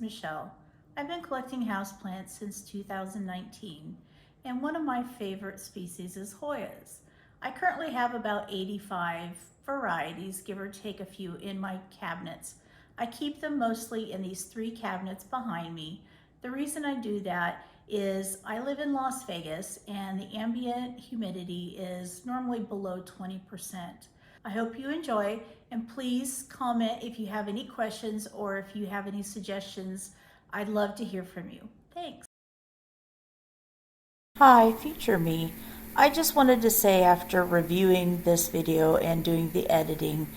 Michelle. I've been collecting houseplants since 2019, and one of my favorite species is Hoyas. I currently have about 85 varieties, give or take a few, in my cabinets. I keep them mostly in these 3 cabinets behind me. The reason I do that is I live in Las Vegas and the ambient humidity is normally below 20%. I hope you enjoy, and please comment if you have any questions or if you have any suggestions. I'd love to hear from you. Thanks. Hi, future me. I just wanted to say, after reviewing this video and doing the editing,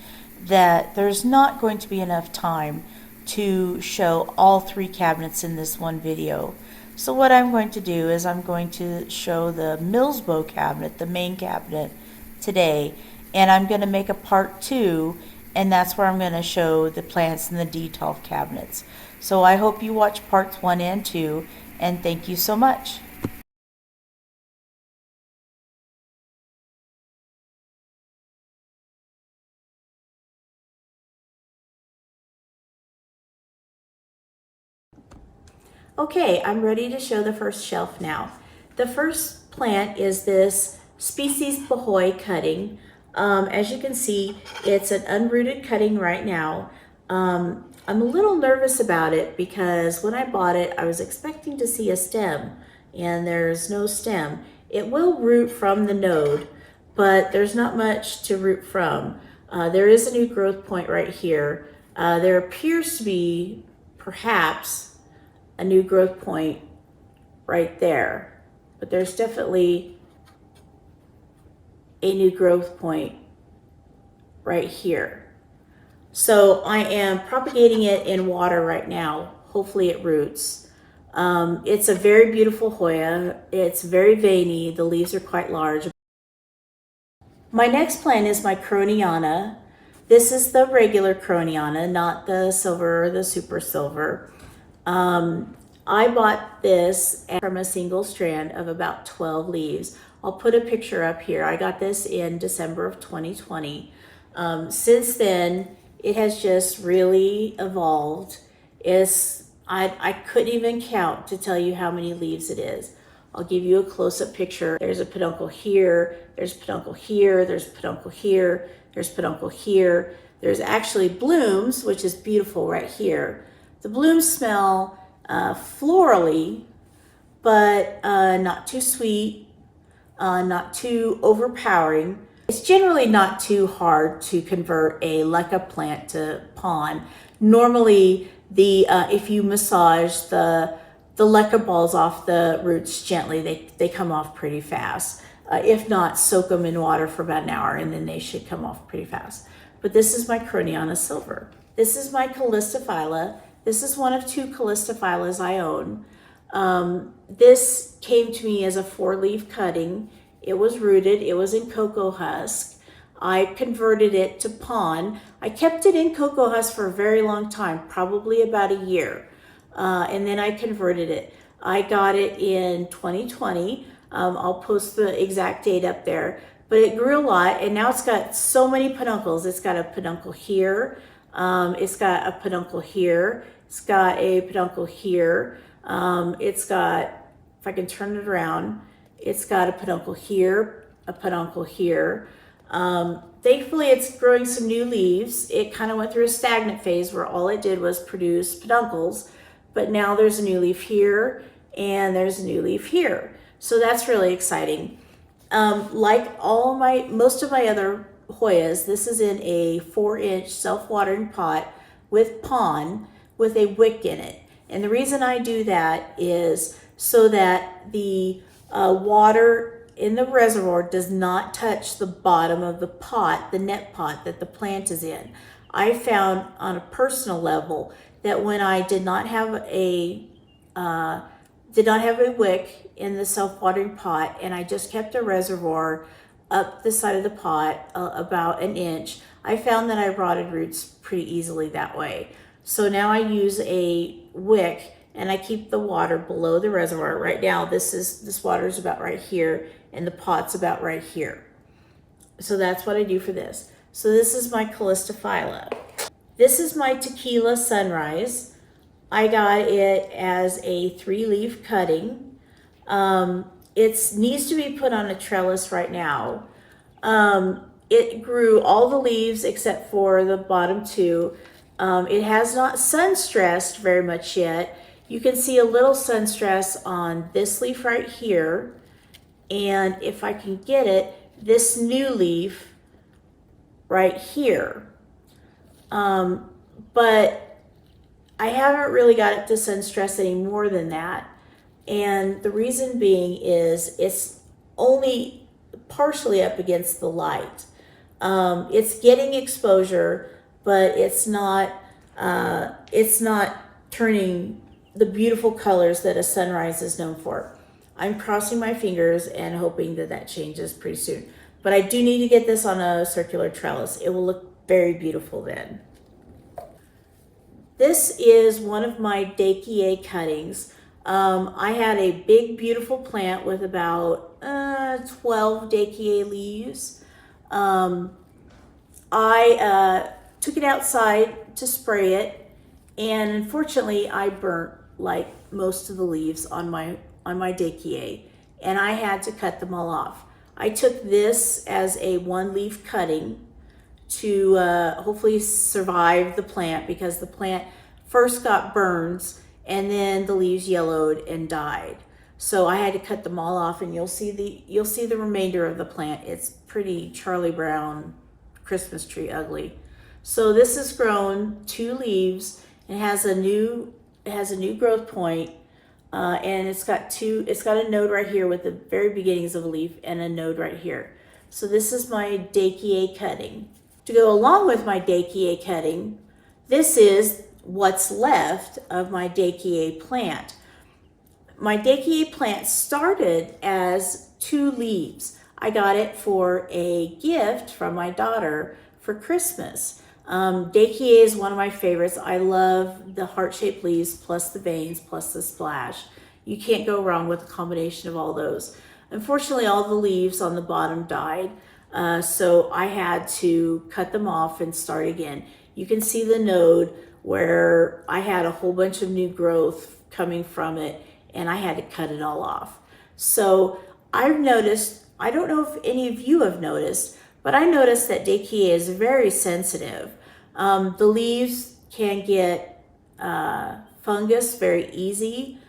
that there's not going to be enough time to show all 3 cabinets in this one video. So what I'm going to do is I'm going to show the Milsbo cabinet, the main cabinet, today, and I'm going to make a part 2, and that's where I'm going to show the plants in the Detolf cabinets. So I hope you watch parts 1 and 2, and thank you so much. Okay, I'm ready to show the first shelf now. The first plant is this species Bahoy cutting. As you can see, it's an unrooted cutting right now. I'm a little nervous about it because when I bought it, I was expecting to see a stem, and there's no stem. It will root from the node, but there's not much to root from. There is a new growth point right here. There appears to be perhaps a new growth point right there, but there's definitely a new growth point right here. So I am propagating it in water right now. Hopefully it roots. It's a very beautiful Hoya. It's very veiny. The leaves are quite large. My next plant is my Croniana. This is the regular Croniana, not the silver or the super silver. I bought this from a single strand of about 12 leaves. I'll put a picture up here. I got this in December of 2020. Since then, it has just really evolved. I couldn't even count to tell you how many leaves it is. I'll give you a close-up picture. There's a peduncle here, there's a peduncle here, there's a peduncle here, there's a peduncle here. There's actually blooms, which is beautiful right here. The blooms smell florally, but not too sweet, not too overpowering. It's generally not too hard to convert a leca plant to pon. Normally, if you massage the leca balls off the roots gently, they come off pretty fast. If not, soak them in water for about an hour and then they should come off pretty fast. But this is my Croniana silver. This is my Calistophylla. This is one of 2 Calistophylas I own. This came to me as a 4-leaf cutting. It was rooted. It was in cocoa husk. I converted it to pon. I kept it in cocoa husk for a very long time, probably about a year. And then I converted it. I got it in 2020. I'll post the exact date up there. But it grew a lot, and now it's got so many peduncles. It's got a peduncle here. It's got a peduncle here. It's got a peduncle here. It's got, if I can turn it around, it's got a peduncle here, a peduncle here. Thankfully, it's growing some new leaves. It kind of went through a stagnant phase where all it did was produce peduncles, but now there's a new leaf here and there's a new leaf here. So that's really exciting. Like most of my other Hoyas, this is in a 4-inch self-watering pot with pon with a wick in it. And the reason I do that is so that the water in the reservoir does not touch the bottom of the pot, the net pot that the plant is in. I found on a personal level that when I did not have a wick in the self-watering pot and I just kept a reservoir up the side of the pot about 1 inch, I found that I rotted roots pretty easily that way. So now I use a wick and I keep the water below the reservoir. Right now, this water is about right here and the pot's about right here. So that's what I do for this. So this is my Calistophylla. This is my Tequila Sunrise. I got it as a 3-leaf cutting. It needs to be put on a trellis right now. It grew all the leaves except for the bottom two. It has not sun stressed very much yet. You can see a little sun stress on this leaf right here. And if I can get it, this new leaf right here. But I haven't really got it to sun stress any more than that. And the reason being is it's only partially up against the light. It's getting exposure, but it's not turning the beautiful colors that a sunrise is known for. I'm crossing my fingers and hoping that that changes pretty soon. But I do need to get this on a circular trellis. It will look very beautiful then. This is one of my Ikea cuttings. I had a big, beautiful plant with about 12 Ikea leaves. I took it outside to spray it, and unfortunately, I burnt like most of the leaves on my Ikea, and I had to cut them all off. I took this as a 1-leaf cutting to hopefully survive the plant, because the plant first got burns and then the leaves yellowed and died. So I had to cut them all off, and you'll see the remainder of the plant. It's pretty Charlie Brown Christmas tree ugly. So this has grown 2 leaves and has a new growth point, and it's got a node right here with the very beginnings of a leaf and a node right here. So this is my Ikea cutting. To go along with my Ikea cutting, this is what's left of my Ikea plant. My Ikea plant started as 2 leaves. I got it for a gift from my daughter for Christmas. Ikea is one of my favorites. I love the heart-shaped leaves plus the veins plus the splash. You can't go wrong with a combination of all those. Unfortunately, all the leaves on the bottom died, so I had to cut them off and start again. You can see the node where I had a whole bunch of new growth coming from it, and I had to cut it all off. So I've noticed, I don't know if any of you have noticed, but I noticed that Ikea is very sensitive. The leaves can get fungus very easy.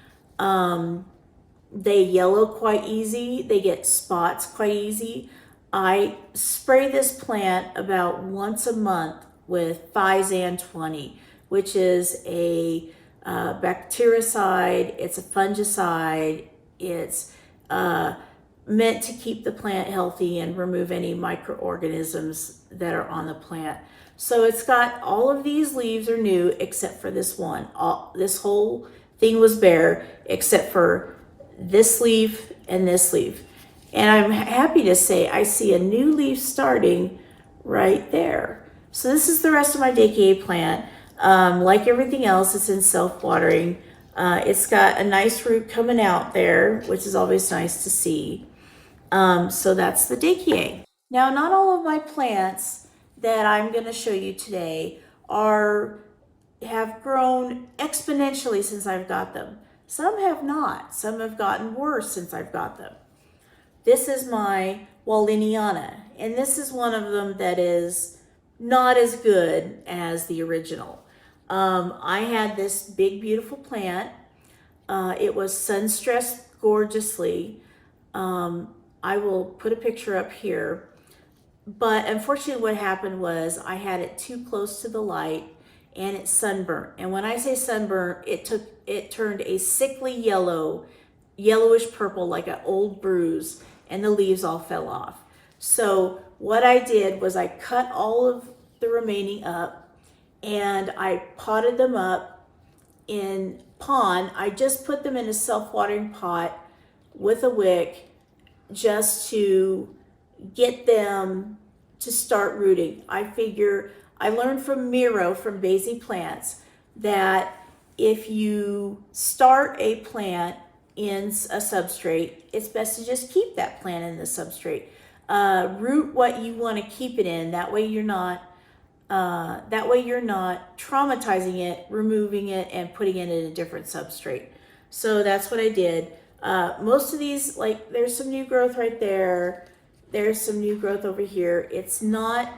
They yellow quite easy. They get spots quite easy. I spray this plant about once a month with Thiazan 20, which is a bactericide. It's a fungicide. It's meant to keep the plant healthy and remove any microorganisms that are on the plant. So it's got all of these leaves are new except for this one. This whole thing was bare except for this leaf and this leaf. And I'm happy to say I see a new leaf starting right there. So this is the rest of my Ikea plant. Like everything else, it's in self-watering. It's got a nice root coming out there, which is always nice to see. So that's the Ikea. Now, not all of my plants that I'm going to show you today have grown exponentially since I've got them. Some have not. Some have gotten worse since I've got them. This is my Walliniana, and this is one of them that is not as good as the original. I had this big, beautiful plant. It was sun-stressed gorgeously. I will put a picture up here. But unfortunately what happened was I had it too close to the light and it sunburnt. And when I say sunburnt, it turned a sickly yellowish purple, like an old bruise, and the leaves all fell off. So what I did was I cut all of the remaining up and I potted them up in pond. I just put them in a self-watering pot with a wick just to get them to start rooting. I learned from Miro from Basie Plants that if you start a plant in a substrate, it's best to just keep that plant in the substrate. Root what you want to keep it in. That way you're not That way you're not traumatizing it, removing it, and putting it in a different substrate. So that's what I did. Most of these, like there's some new growth right there. There's some new growth over here. It's not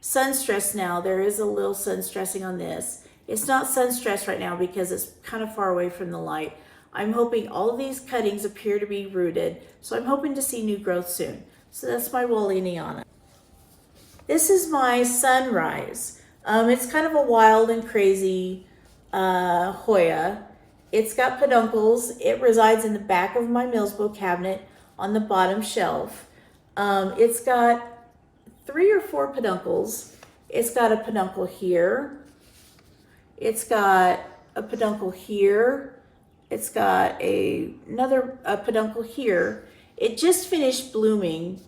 sun stress now. There is a little sun stressing on this. It's not sun stress right now because it's kind of far away from the light. I'm hoping all of these cuttings appear to be rooted, so I'm hoping to see new growth soon. So that's my Wallineana. This is my Sunrise. It's kind of a wild and crazy Hoya. It's got peduncles. It resides in the back of my Milsbo cabinet on the bottom shelf. It's got 3 or 4 peduncles. It's got a peduncle here. It's got a peduncle here. It's got another peduncle here. It just finished blooming.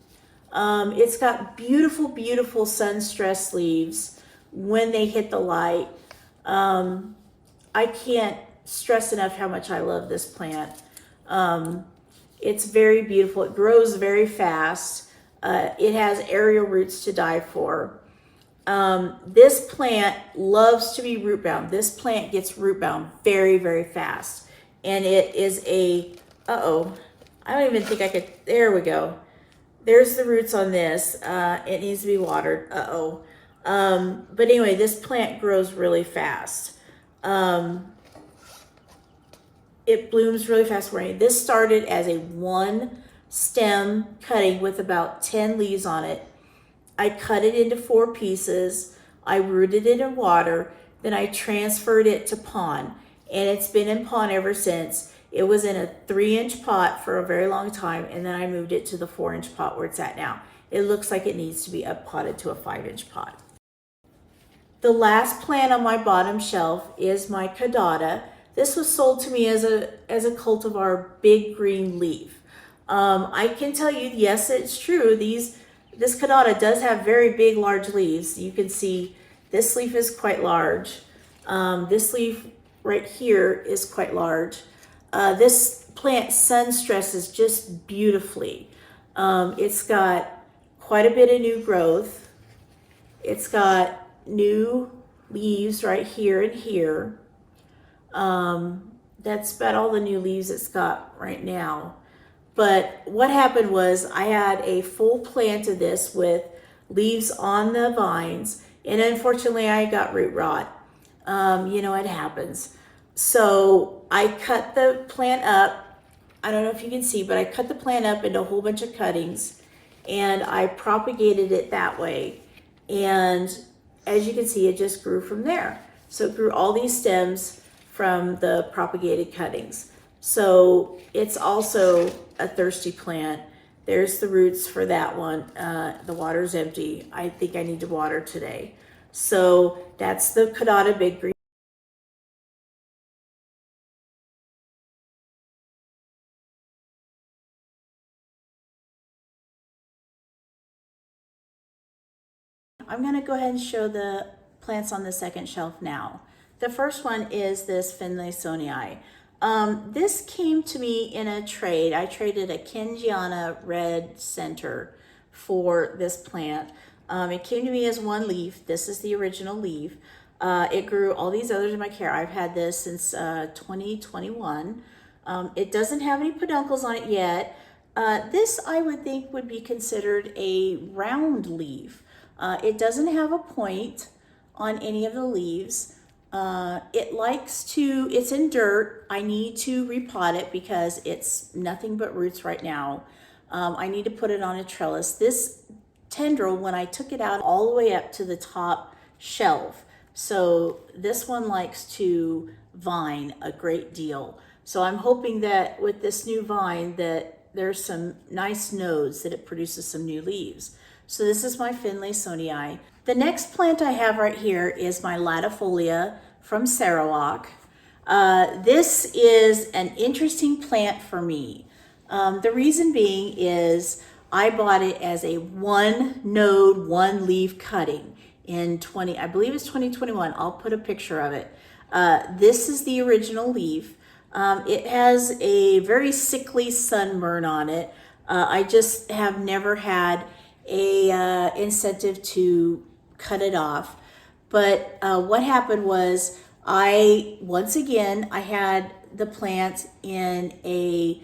It's got beautiful, beautiful sun stress leaves when they hit the light. I can't stress enough how much I love this plant. It's very beautiful. It grows very fast. It has aerial roots to die for. This plant loves to be root bound. This plant gets root bound very, very fast. And it is I don't even think I could, there we go. There's the roots on this. It needs to be watered. But anyway, this plant grows really fast. It blooms really fast for me. This started as a 1 stem cutting with about 10 leaves on it. I cut it into 4 pieces. I rooted it in water. Then I transferred it to pond. And it's been in pond ever since. It was in a 3-inch pot for a very long time, and then I moved it to the 4-inch pot where it's at now. It looks like it needs to be up potted to a 5-inch pot. The last plant on my bottom shelf is my Caudata. This was sold to me as a cultivar big green leaf. I can tell you, yes, it's true. This Caudata does have very big, large leaves. You can see this leaf is quite large. This leaf right here is quite large. This plant sun stresses just beautifully. It's got quite a bit of new growth. It's got new leaves right here and here. That's about all the new leaves it's got right now. But what happened was I had a full plant of this with leaves on the vines, and unfortunately I got root rot. It happens. So I cut the plant up. I don't know if you can see, but I cut the plant up into a whole bunch of cuttings, and I propagated it that way. And as you can see, it just grew from there. So it grew all these stems from the propagated cuttings. So it's also a thirsty plant. There's the roots for that one. The water's empty. I think I need to water today. So that's the Caudata Big Green. I'm going to go ahead and show the plants on the second shelf now. The first one is this Finlaysonii. This came to me in a trade. I traded a Kengiana red center for this plant. It came to me as 1 leaf. This is the original leaf. It grew all these others in my care. I've had this since 2021. It doesn't have any peduncles on it yet. This I would think would be considered a round leaf. It doesn't have a point on any of the leaves. It's in dirt. I need to repot it because it's nothing but roots right now. I need to put it on a trellis. This tendril, when I took it out all the way up to the top shelf, so this one likes to vine a great deal. So I'm hoping that with this new vine that there's some nice nodes that it produces some new leaves. So this is my Finlaysonii. The next plant I have right here is my Latifolia from Sarawak. This is an interesting plant for me. The reason being is I bought it as a 1 node, 1 leaf cutting in I believe it's 2021. I'll put a picture of it. This is the original leaf. It has a very sickly sunburn on it. I just have never had a incentive to cut it off. But what happened was once again, I had the plant in a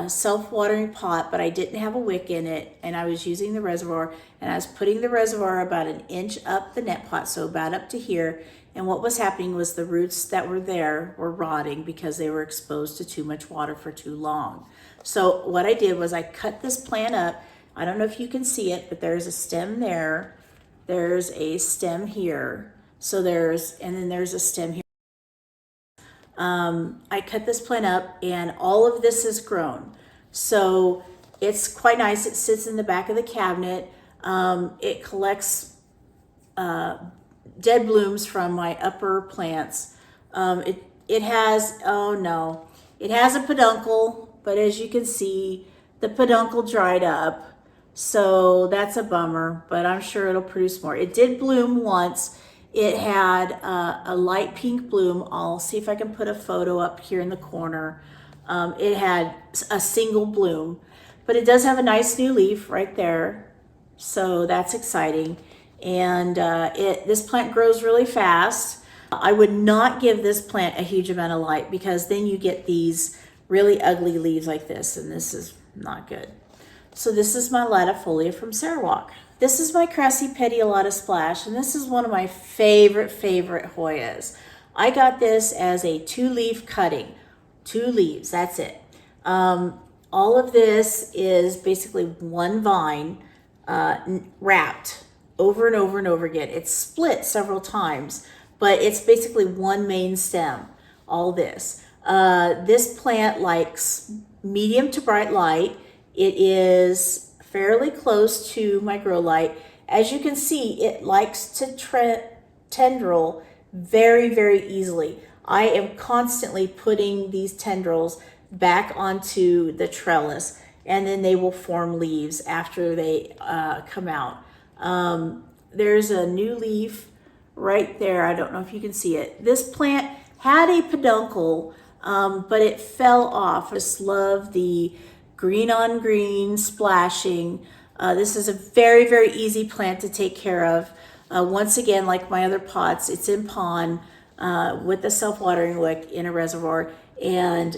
self-watering pot, but I didn't have a wick in it, and I was using the reservoir, and I was putting the reservoir about an inch up the net pot, so about up to here. And what was happening was the roots that were there were rotting because they were exposed to too much water for too long. So what I did was I cut this plant up. I don't know if you can see it, but there's a stem there. There's a stem here. And then there's a stem here. I cut this plant up and all of this has grown. So it's quite nice. It sits in the back of the cabinet. It collects dead blooms from my upper plants. It has, oh no, it has a peduncle, but as you can see, the peduncle dried up. So that's a bummer, but I'm sure it'll produce more. It did bloom once. It had a light pink bloom. I'll see if I can put a photo up here in the corner. It had a single bloom, but it does have a nice new leaf right there. So that's exciting. And this plant grows really fast. I would not give this plant a huge amount of light because then you get these really ugly leaves like this, and this is not good. So this is my latifolia from Sarawak. This is my Crassy Petiolata Splash, and this is one of my favorite Hoyas. I got this as a 2-leaf cutting. 2 leaves, that's it. All of this is basically one vine wrapped over and over and over again. It's split several times, but it's basically one main stem, all this. This plant likes medium to bright light. It is fairly close to my grow light. As you can see, it likes to tendril very, very easily. I am constantly putting these tendrils back onto the trellis, and then they will form leaves after they come out. There's a new leaf right there. I don't know if you can see it. This plant had a peduncle, but it fell off. I just love the green on green splashing. This is a very, very easy plant to take care of. Once again, like my other pots, it's in pond with a self-watering wick in a reservoir, and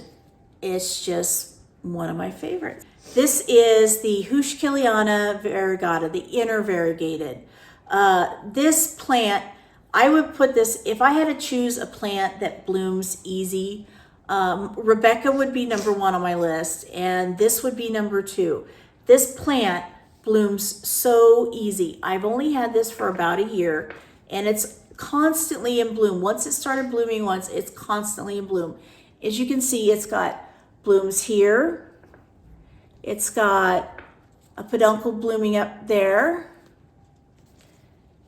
it's just one of my favorites. This is the Huschkiliana variegata, the inner variegated. This plant, I would put this, if I had to choose a plant that blooms easy, Rebecca would be number 1 on my list, and this would be number 2. This plant blooms so easy. I've only had this for about a year, and it's constantly in bloom. Once it started blooming once, it's constantly in bloom. As you can see, it's got blooms here. It's got a peduncle blooming up there.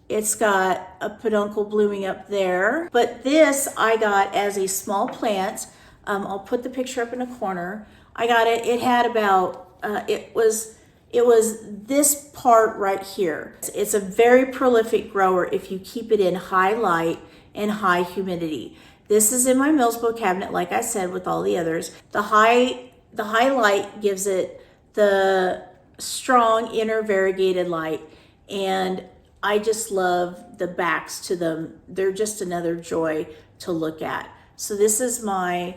It's got a peduncle blooming up there. But this I got as a small plant. I'll put the picture up in a corner. I got it. It had about, it was this part right here. It's a very prolific grower if you keep it in high light and high humidity. This is in my Milsbo cabinet, like I said, with all the others. The high light gives it the strong inner variegated light, and I just love the backs to them. They're just another joy to look at. So this is my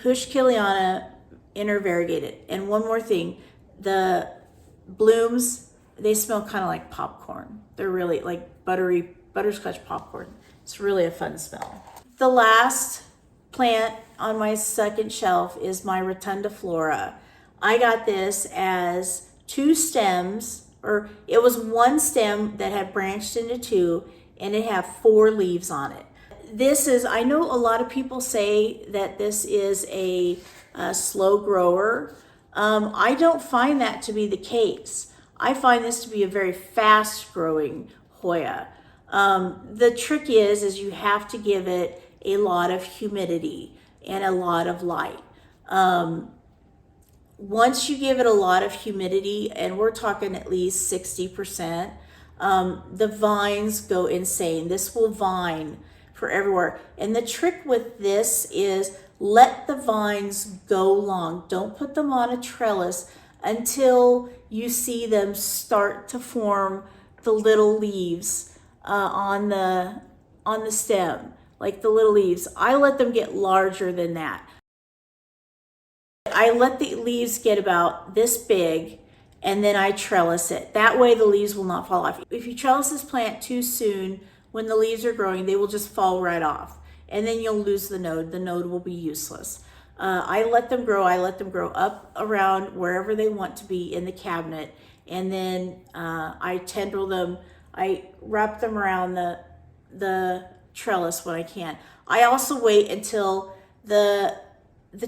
Huschkiliana inner variegated. And one more thing, the blooms, they smell kind of like popcorn. They're really like butterscotch popcorn. It's really a fun smell. The last plant on my second shelf is my Rotundiflora. I got this as 2 stems, or it was 1 stem that had branched into 2, and it had 4 leaves on it. This is, I know a lot of people say that this is a slow grower. I don't find that to be the case. I find this to be a very fast growing Hoya. The trick is you have to give it a lot of humidity and a lot of light. Once you give it a lot of humidity, and we're talking at least 60%, the vines go insane. This will vine for everywhere. And the trick with this is let the vines go long. Don't put them on a trellis until you see them start to form the little leaves on the stem, like the little leaves. I let them get larger than that. I let the leaves get about this big, and then I trellis it. That way the leaves will not fall off. If you trellis this plant too soon, when the leaves are growing, they will just fall right off. And then you'll lose the node. The node will be useless. I let them grow. I let them grow up around wherever they want to be in the cabinet. And then I tendril them. I wrap them around the trellis when I can. I also wait until the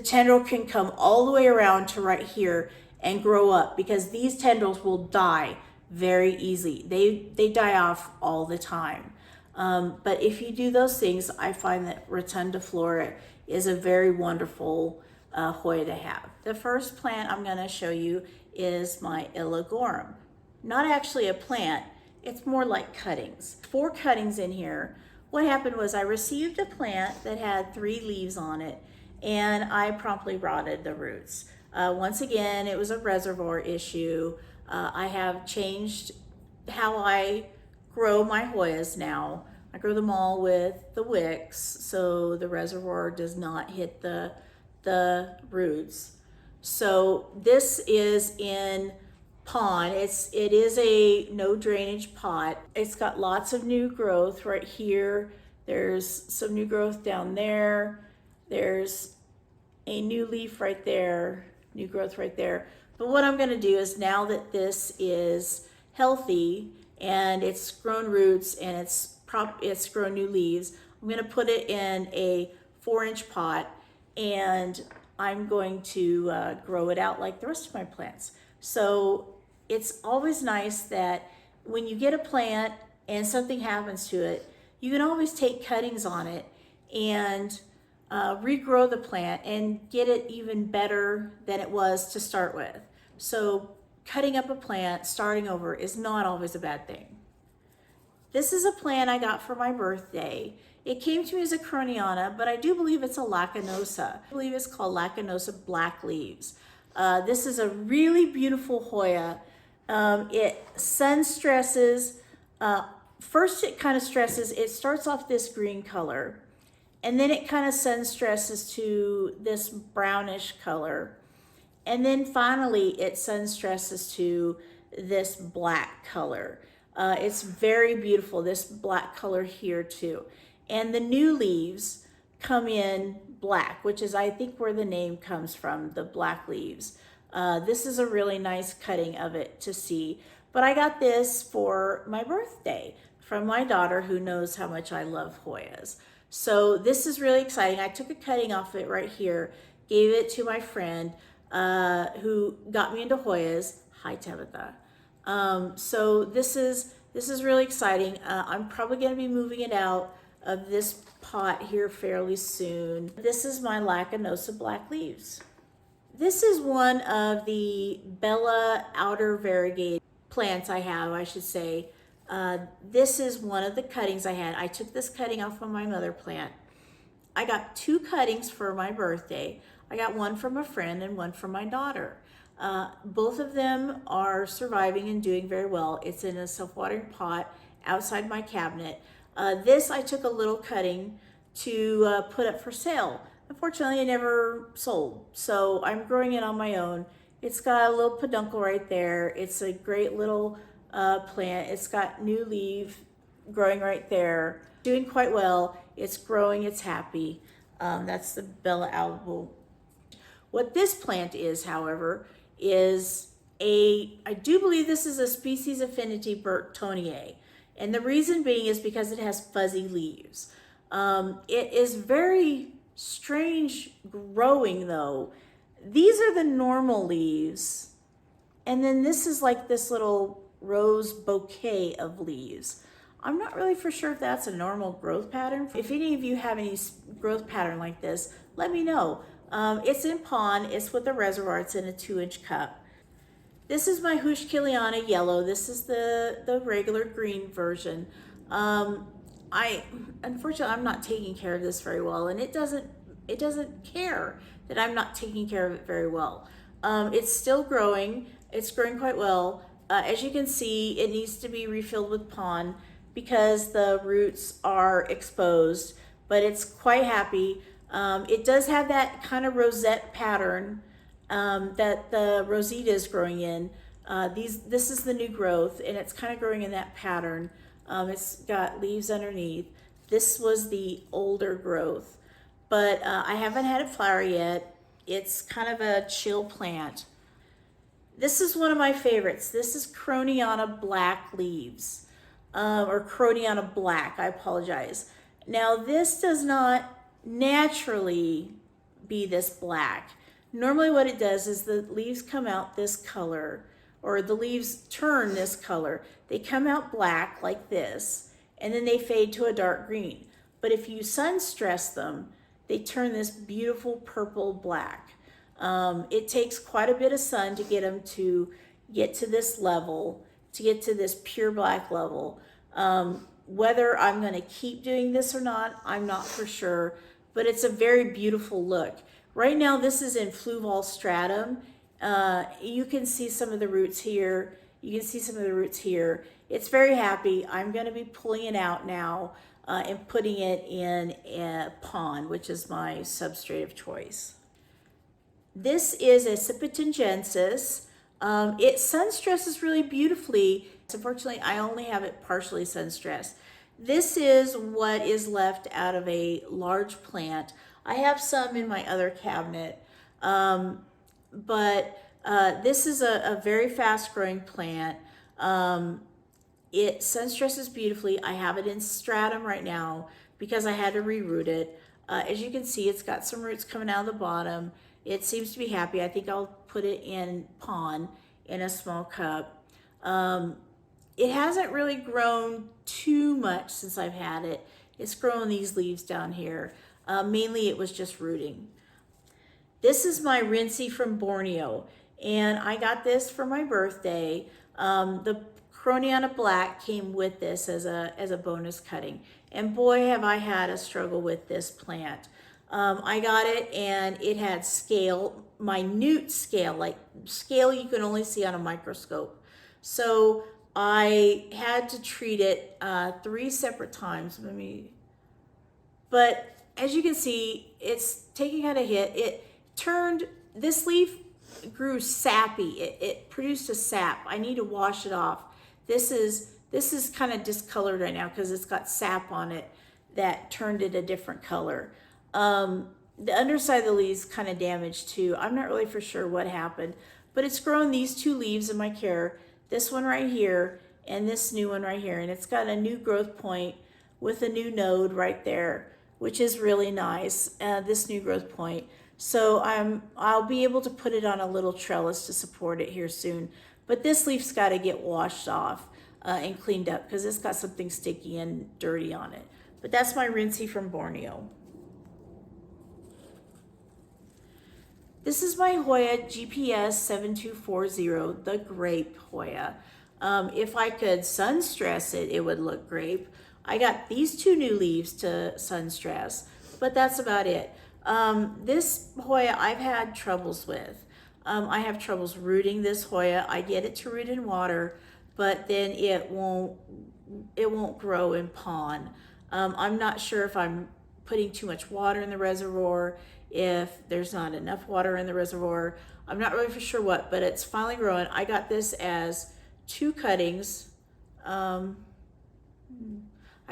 tendril can come all the way around to right here and grow up, because these tendrils will die very easily. They die off all the time. But if you do those things, I find that rotundiflora is a very wonderful Hoya to have. The first plant I'm going to show you is my Illagorum. Not actually a plant, it's more like cuttings. 4 cuttings in here. What happened was I received a plant that had 3 leaves on it, and I promptly rotted the roots. Once again, it was a reservoir issue. I have changed how I grow my Hoyas now. I grow them all with the wicks, so the reservoir does not hit the roots. So this is in pond. It is a no drainage pot. It's got lots of new growth right here. There's some new growth down there. There's a new leaf right there, new growth right there. But what I'm going to do is, now that this is healthy and it's grown roots and it's grown new leaves, I'm going to put it in a 4-inch pot, and I'm going to grow it out like the rest of my plants. So it's always nice that when you get a plant and something happens to it, you can always take cuttings on it and regrow the plant and get it even better than it was to start with. So cutting up a plant, starting over, is not always a bad thing. This is a plant I got for my birthday. It came to me as a Croniana, but I do believe it's a Lacanosa. I believe it's called Lacanosa Black Leaves. This is a really beautiful Hoya. It sun stresses. First it kind of stresses, it starts off this green color, and then it kind of sun stresses to this brownish color. And then finally it sun stresses to this black color. It's very beautiful, this black color here too. And the new leaves come in black, which is, I think, where the name comes from, the black leaves. This is a really nice cutting of it to see. But I got this for my birthday from my daughter, who knows how much I love Hoyas. So this is really exciting. I took a cutting off it right here, gave it to my friend who got me into Hoyas. Hi, Tabitha. So this is really exciting. I'm probably going to be moving it out of this pot here fairly soon. This is my Lacanosa Black Leaves. This is one of the Bella outer variegated plants I have, I should say. This is one of the cuttings I had. I took this cutting off of my mother plant. I got 2 cuttings for my birthday. I got one from a friend and one from my daughter. Both of them are surviving and doing very well. It's in a self-watering pot outside my cabinet. This I took a little cutting to put up for sale. Unfortunately, I never sold, so I'm growing it on my own. It's got a little peduncle right there. It's a great little plant. It's got new leaf growing right there. Doing quite well. It's growing, it's happy. That's the Bella Albo. What this plant is, however, is I do believe this is a species affinity Burtoniae. And the reason being is because it has fuzzy leaves. It is very strange growing though. These are the normal leaves. And then this is like this little rose bouquet of leaves. I'm not really for sure if that's a normal growth pattern. If any of you have any growth pattern like this, let me know. It's in pond, it's with a reservoir, it's in a 2-inch cup. This is my Hushkiliana yellow. This is the regular green version. Unfortunately, I'm not taking care of this very well, and it doesn't care that I'm not taking care of it very well. It's still growing. It's growing quite well. As you can see, it needs to be refilled with pond because the roots are exposed, but it's quite happy. It does have that kind of rosette pattern that the rosita is growing in. This is the new growth, and it's kind of growing in that pattern. It's got leaves underneath. This was the older growth, but I haven't had it flower yet. It's kind of a chill plant. This is one of my favorites. This is Croniana Black Leaves, or Croniana Black, I apologize. Now, this does not naturally be this black. Normally what it does is the leaves come out this color, or the leaves turn this color. They come out black like this, and then they fade to a dark green. But if you sun stress them, they turn this beautiful purple black. It takes quite a bit of sun to get them to get to this level, to get to this pure black level. Whether I'm going to keep doing this or not, I'm not for sure, but it's a very beautiful look. Right now, this is in Fluval stratum. You can see some of the roots here. You can see some of the roots here. It's very happy. I'm going to be pulling it out now and putting it in a pond, which is my substrate of choice. This is a Cipitingensis. It sun stresses really beautifully. Unfortunately, I only have it partially sun stressed. This is what is left out of a large plant. I have some in my other cabinet, but this is a very fast growing plant. It sun stresses beautifully. I have it in stratum right now because I had to reroot it. As you can see, it's got some roots coming out of the bottom. It seems to be happy. I think I'll put it in pond in a small cup. It hasn't really grown too much since I've had it. It's grown these leaves down here. Mainly it was just rooting. This is my Rinsey from Borneo, and I got this for my birthday. The Croniana Black came with this as a bonus cutting, and boy have I had a struggle with this plant. I got it and it had scale, minute scale, like scale you can only see on a microscope. So I had to treat it 3 separate times. But as you can see, it's taking out a hit. This leaf grew sappy. It produced a sap. I need to wash it off. This is kind of discolored right now because it's got sap on it that turned it a different color. The underside of the leaves kind of damaged too. I'm not really for sure what happened, but it's grown these 2 leaves in my care. This one right here and this new one right here. And it's got a new growth point with a new node right there, which is really nice, this new growth point. So I'll be able to put it on a little trellis to support it here soon. But this leaf's got to get washed off and cleaned up because it's got something sticky and dirty on it. But that's my Rinsey from Borneo. This is my Hoya GPS 7240, the grape Hoya. If I could sun stress it, it would look grape. I got these 2 new leaves to sun stress, but that's about it. This Hoya I've had troubles with. I have troubles rooting this Hoya. I get it to root in water, but then it won't grow in pond. I'm not sure if I'm putting too much water in the reservoir, if there's not enough water in the reservoir. I'm not really for sure what, but it's finally growing. I got this as 2 cuttings. I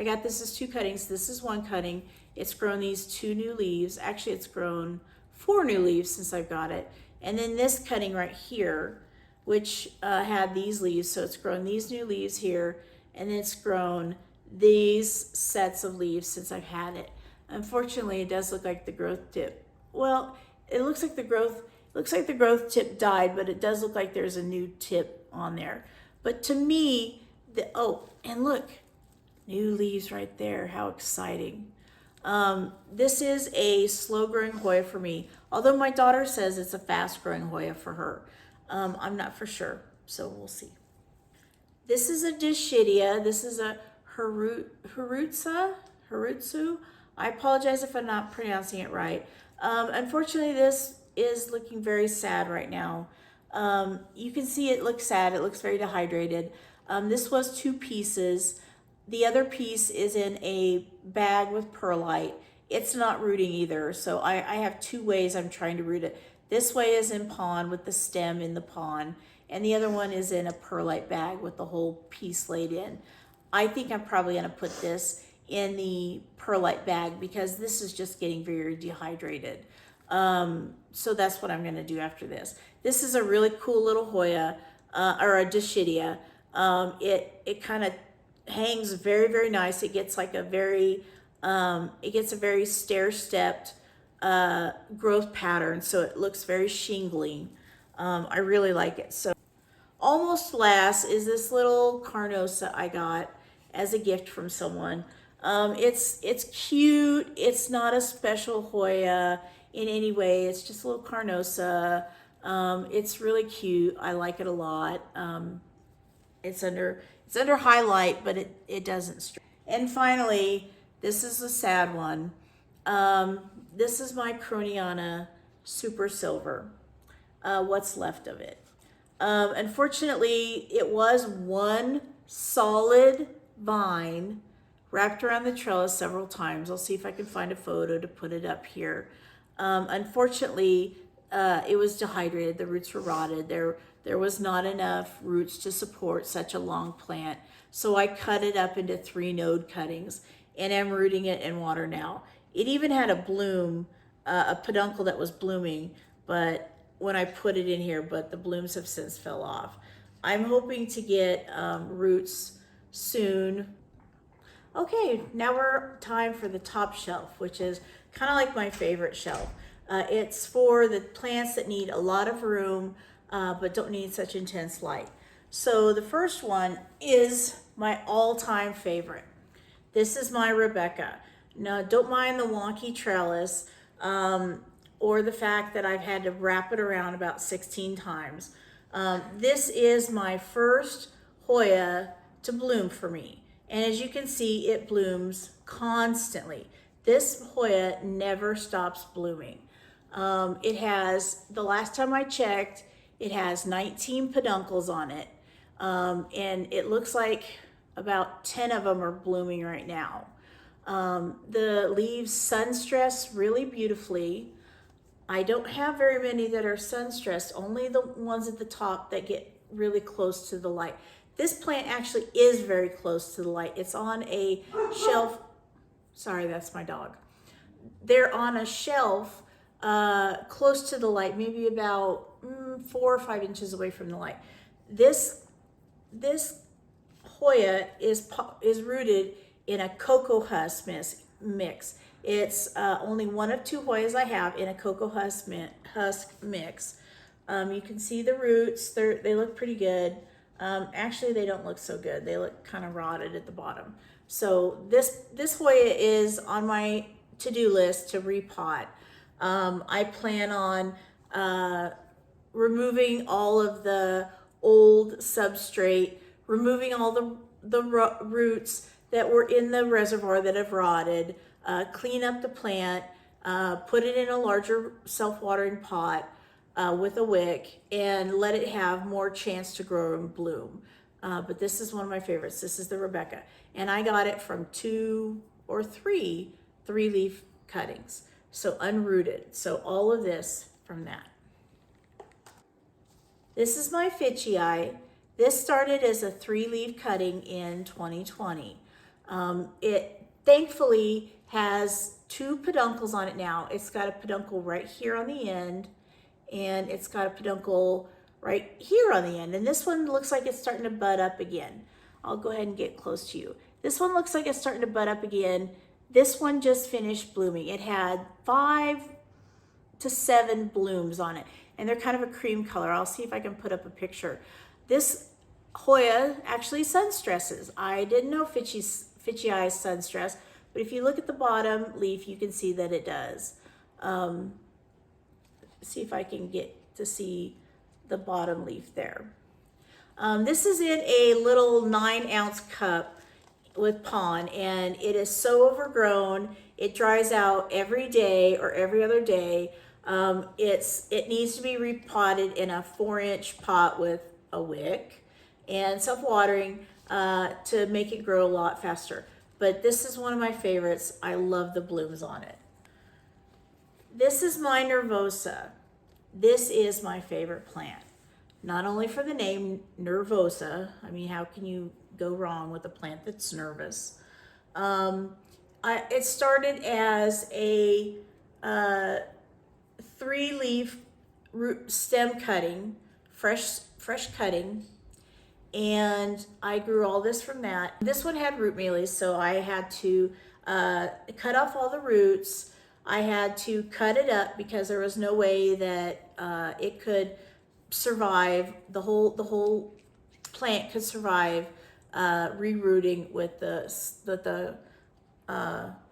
got this as 2 cuttings. This is 1 cutting. It's grown these 2 new leaves. Actually, it's grown 4 new leaves since I've got it. And then this cutting right here, which had these leaves. So it's grown these new leaves here, and then it's grown these sets of leaves since I've had it. Unfortunately, it does look like the growth tip. Well, it looks like the growth tip died, but it does look like there's a new tip on there. But to me, and look, new leaves right there. How exciting. This is a slow growing Hoya for me, although my daughter says it's a fast growing Hoya for her. I'm not for sure, so we'll see. This is a Dischidia. This is a Harutsu. I apologize if I'm not pronouncing it right. Unfortunately, this is looking very sad right now. You can see it looks sad. It looks very dehydrated. This was 2 pieces. The other piece is in a bag with perlite. It's not rooting either. So I have 2 ways I'm trying to root it. This way is in pond with the stem in the pond, and the other one is in a perlite bag with the whole piece laid in. I think I'm probably going to put this in the perlite bag because this is just getting very dehydrated. So that's what I'm going to do after this. This is a really cool little Hoya, or a Dischidia. It kind of hangs very, very nice. It gets like a very, it gets a very stair-stepped growth pattern, so it looks very shingly. I really like it. So almost last is this little Carnosa I got as a gift from someone. It's cute. It's not a special Hoya in any way. It's just a little Carnosa. It's really cute. I like it a lot. It's under highlight, but it doesn't. And finally, this is a sad one. This is my Croniana Super Silver. What's left of it. Unfortunately, it was one solid vine wrapped around the trellis several times. I'll see if I can find a photo to put it up here. Unfortunately, it was dehydrated. The roots were rotted. There was not enough roots to support such a long plant. So I cut it up into 3 node cuttings, and I'm rooting it in water now. It even had a bloom, a peduncle that was blooming, but when I put it in here, but the blooms have since fell off. I'm hoping to get roots soon. Okay, now we're time for the top shelf, which is kind of like my favorite shelf. It's for the plants that need a lot of room, but don't need such intense light. So the first one is my all-time favorite. This is my Rebecca. Now, don't mind the wonky trellis or the fact that I've had to wrap it around about 16 times. This is my first Hoya to bloom for me. And as you can see, it blooms constantly. This Hoya never stops blooming. It has, the last time I checked, it has 19 peduncles on it. And it looks like about 10 of them are blooming right now. The leaves sun stress really beautifully. I don't have very many that are sun stressed, only the ones at the top that get really close to the light. This plant actually is very close to the light. It's on a shelf. Sorry, that's my dog. They're on a shelf close to the light, maybe about 4 or 5 inches away from the light. This Hoya is rooted in a cocoa husk mix. It's only one of 2 Hoyas I have in a cocoa husk mix. You can see the roots. They look pretty good. Actually, they don't look so good. They look kind of rotted at the bottom. So this Hoya is on my to-do list to repot. I plan on removing all of the old substrate, removing all the roots that were in the reservoir that have rotted, clean up the plant, put it in a larger self-watering pot with a wick, and let it have more chance to grow and bloom. But this is one of my favorites. This is the Rebecca. And I got it from 2 or 3 3-leaf cuttings. So unrooted. So all of this from that. This is my Fitchii. This started as a 3-leaf cutting in 2020. It thankfully has 2 peduncles on it now. It's got a peduncle right here on the end, and it's got a peduncle right here on the end. And this one looks like it's starting to bud up again. I'll go ahead and get close to you. This one looks like it's starting to bud up again. This one just finished blooming. It had 5 to 7 blooms on it, and they're kind of a cream color. I'll see if I can put up a picture. This Hoya actually sun stresses. I didn't know Fitchii sun stress, but if you look at the bottom leaf, you can see that it does. See if I can get to see the bottom leaf there. This is in a little 9-ounce cup with pond, and it is so overgrown. It dries out every day or every other day. It needs to be repotted in a 4-inch pot with a wick and self-watering to make it grow a lot faster. But this is one of my favorites. I love the blooms on it. This is my nervosa. This is my favorite plant. Not only for the name nervosa, I mean, how can you go wrong with a plant that's nervous? It started as a 3-leaf root stem cutting, fresh cutting, and I grew all this from that. This one had root mealy, so I had to cut off all the roots. I had to cut it up because there was no way that it could survive. The whole plant could survive rerooting with the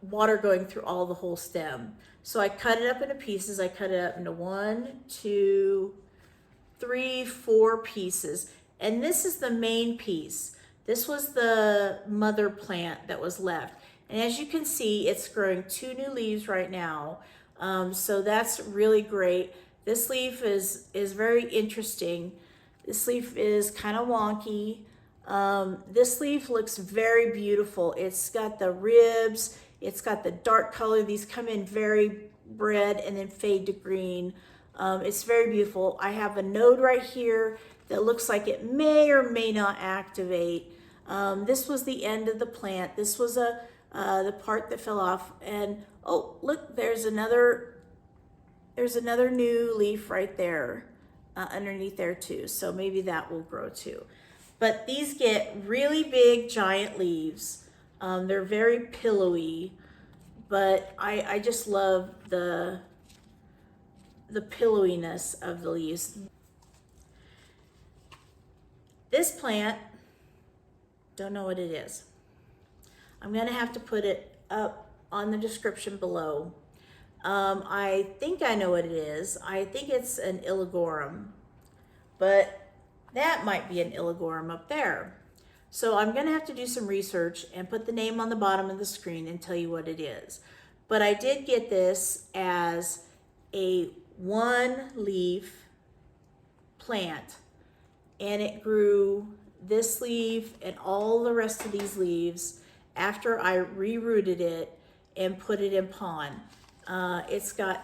water going through all the whole stem. So I cut it up into pieces. I cut it up into 1, 2, 3, 4 pieces. And this is the main piece. This was the mother plant that was left. And as you can see, it's growing 2 new leaves right now. So that's really great. This leaf is very interesting. This leaf is kind of wonky. This leaf looks very beautiful. It's got the ribs, it's got the dark color. These come in very red and then fade to green. It's very beautiful. I have a node right here that looks like it may or may not activate. This was the end of the plant. This was the part that fell off. And oh, look, there's another new leaf right there underneath there too. So maybe that will grow too. But these get really big, giant leaves. They're very pillowy, but I just love the pillowiness of the leaves. This plant, don't know what it is. I'm gonna have to put it up on the description below. I think I know what it is. I think it's an Illigorum, but that might be an Illigorum up there. So I'm gonna have to do some research and put the name on the bottom of the screen and tell you what it is. But I did get this as a 1-leaf plant, and it grew this leaf and all the rest of these leaves after I rerooted it and put it in pond. It's got,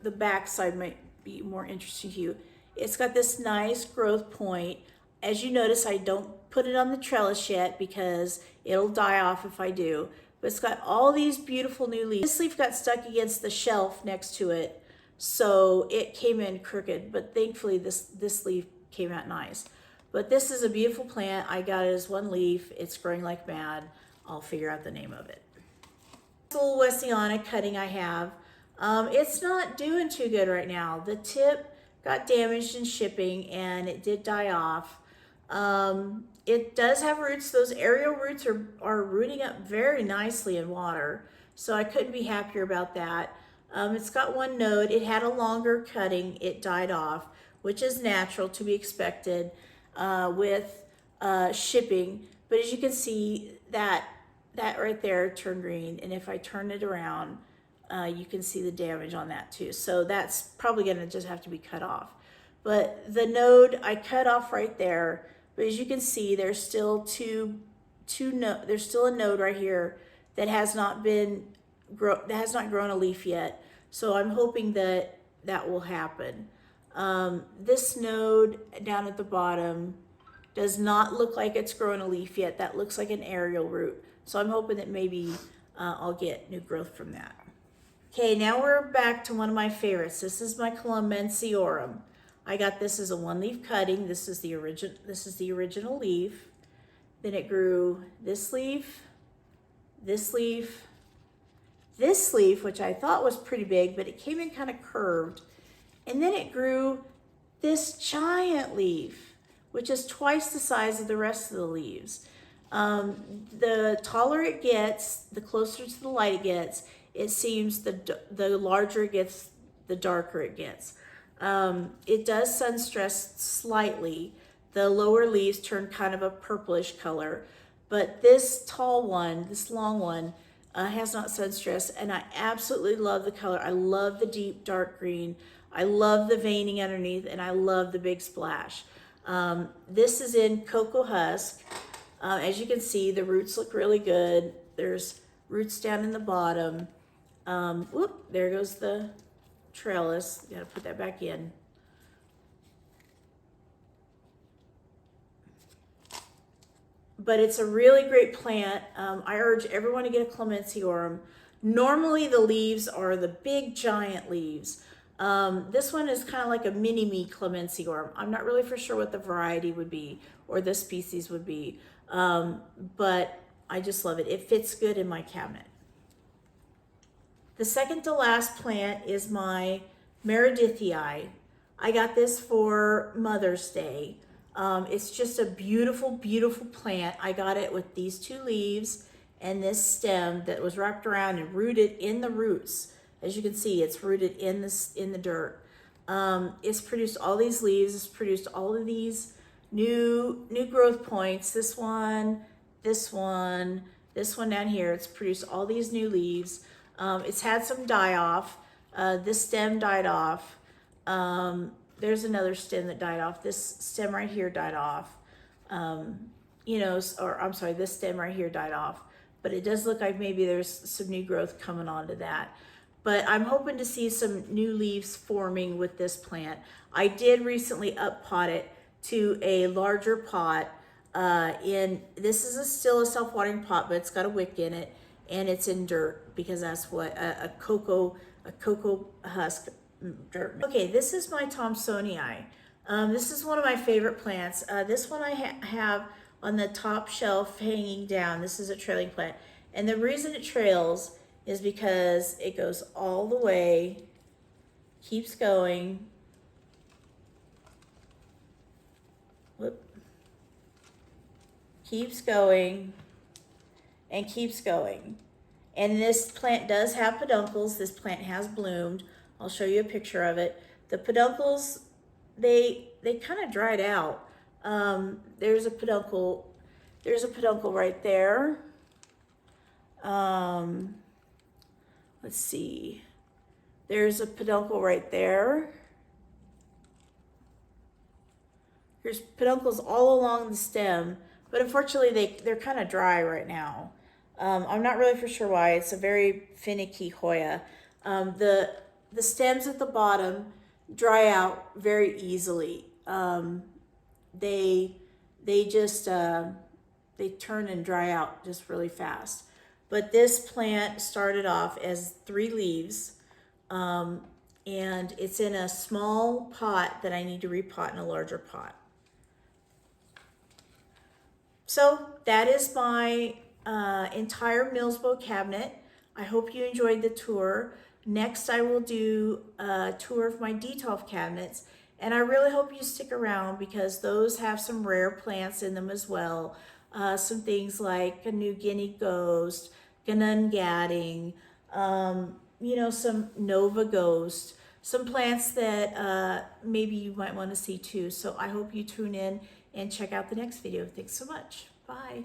the back side might be more interesting to you. It's got this nice growth point. As you notice, I don't put it on the trellis yet because it'll die off if I do. But it's got all these beautiful new leaves. This leaf got stuck against the shelf next to it, so it came in crooked. But thankfully, this leaf came out nice. But this is a beautiful plant. I got it as 1 leaf. It's growing like mad. I'll figure out the name of it. This little Wessiana cutting I have. It's not doing too good right now. The tip got damaged in shipping and it did die off. It does have roots. Those aerial roots are rooting up very nicely in water, so I couldn't be happier about that. It's got 1 node. It had a longer cutting. It died off, which is natural to be expected with shipping. But as you can see, that right there turned green, and if I turn it around, you can see the damage on that too. So that's probably going to just have to be cut off. But the node I cut off right there. But as you can see, there's still there's still a node right here that has not grown a leaf yet. So I'm hoping that will happen. This node down at the bottom does not look like it's grown a leaf yet. That looks like an aerial root. So I'm hoping that maybe I'll get new growth from that. Okay, now we're back to one of my favorites. This is my Clemenciorum. I got this as a 1-leaf cutting. This is the original leaf. Then it grew this leaf, this leaf, this leaf, which I thought was pretty big, but it came in kind of curved. And then it grew this giant leaf, which is twice the size of the rest of the leaves. The taller it gets, the closer to the light it gets, it seems the larger it gets, the darker it gets. It does sun stress slightly. The lower leaves turn kind of a purplish color, but this tall one, this long one, has not sun stressed, and I absolutely love the color. I love the deep dark green. I love the veining underneath, and I love the big splash. This is in Cocoa Husk. As you can see, the roots look really good. There's roots down in the bottom. Whoop, there goes the trellis. Gotta put that back in. But it's a really great plant. I urge everyone to get a clemensiorum. Normally the leaves are the big giant leaves. This one is kind of like a mini-me clemensiorum. I'm not really for sure what the variety would be or the species would be, but I just love it. It fits good in my cabinet. The second to last plant is my Meredithii. I got this for Mother's Day. It's just a beautiful, beautiful plant. I got it with these two leaves and this stem that was wrapped around and rooted in the roots. As you can see, it's rooted in the dirt. It's produced all these leaves. It's produced all of these new growth points. This one down here. It's produced all these new leaves. It's had some die off. This stem died off. There's another stem that died off. This stem right here died off. This stem right here died off. But it does look like maybe there's some new growth coming onto that. But I'm hoping to see some new leaves forming with this plant. I did recently up-pot it to a larger pot. This is still a self-watering pot, but it's got a wick in it, and it's in dirt because that's what a cocoa husk dirt. Okay, this is my Thomsonii. This is one of my favorite plants. This one I have on the top shelf hanging down. This is a trailing plant, and the reason it trails is because it goes all the way, keeps going. Keeps going and keeps going. And this plant does have peduncles. This plant has bloomed. I'll show you a picture of it. The peduncles, they kind of dried out. There's a peduncle right there. Let's see. There's a peduncle right there. There's peduncles all along the stem, but unfortunately they're kind of dry right now. I'm not really for sure why. It's a very finicky Hoya. The stems at the bottom dry out very easily. They turn and dry out just really fast. But this plant started off as 3 leaves, and it's in a small pot that I need to repot in a larger pot. So that is my entire Milsbo cabinet. I hope you enjoyed the tour. Next, I will do a tour of my Detolf cabinets, and I really hope you stick around because those have some rare plants in them as well. Some things like a New Guinea Ghost, Ganungadding, some Nova Ghost, some plants that maybe you might want to see too. So I hope you tune in and check out the next video. Thanks so much. Bye.